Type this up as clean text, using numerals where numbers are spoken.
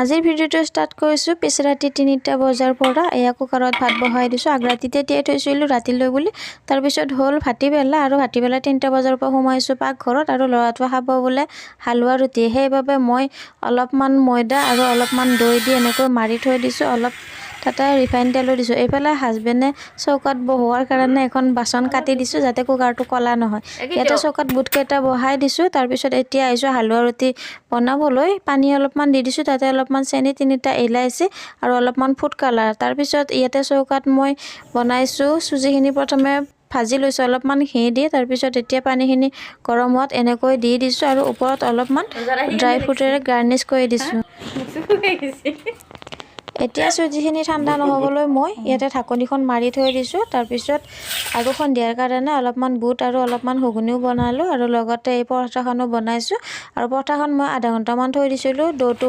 আজিৰ ভিডিঅ'টো ষ্টাৰ্ট কৰিছোঁ পিছ ৰাতি 3টা বজাৰ পৰা। এয়া কুকাৰত ভাত বহাই দিছোঁ। আগৰাতিতে তিয়াই থৈছিলোঁ ৰাতিলৈ বুলি। তাৰপিছত হ'ল ভাটিবেলা আৰু ভাটিবেলা 3টা বজাৰ পৰা সোমাইছোঁ পাকঘৰত আৰু ল'ৰাটোৱে খাব বোলে হালোৱা ৰুটি। সেইবাবে মই অলপমান ময়দা আৰু অলপমান দৈ দি এনেকৈ মাৰি থৈ দিছোঁ। অলপ তাতে ৰিফাইন তেলো দিছোঁ। এইফালে হাজবেণ্ডে চৌকাত বহোৱাৰ কাৰণে এখন বাচন কাটি দিছোঁ যাতে কুকাৰটো ক'লা নহয়। ইয়াতে চৌকাত বুটকেইটা বহাই দিছোঁ। তাৰপিছত এতিয়া আহিছোঁ হালোৱা ৰুটি বনাবলৈ। পানী অলপমান দি দিছোঁ, তাতে অলপমান চেনি, 3টা ইলাইচি আৰু অলপমান ফুড কালাৰ। তাৰপিছত ইয়াতে চৌকাত মই বনাইছোঁ। চুজিখিনি প্ৰথমে ভাজি লৈছোঁ অলপমান ঘি দি। তাৰপিছত এতিয়া পানীখিনি গৰম হোৱাত এনেকৈ দি দিছোঁ আৰু ওপৰত অলপমান ড্ৰাই ফ্ৰুটেৰে গাৰ্নিছ কৰি দিছোঁ। এতিয়া চুজিখিনি ঠাণ্ডা নহ'বলৈ মই ইয়াতে ঢাকনিখন মাৰি থৈ দিছোঁ। তাৰপিছত আৰু সন্ধিয়াৰ কাৰণে অলপমান বুট আৰু অলপমান ঘুগুনিও বনালোঁ আৰু লগতে এই পৰঠাখনো বনাইছোঁ। আৰু পৰঠাখন মই আধা ঘণ্টামান থৈ দিছিলোঁ ডোটো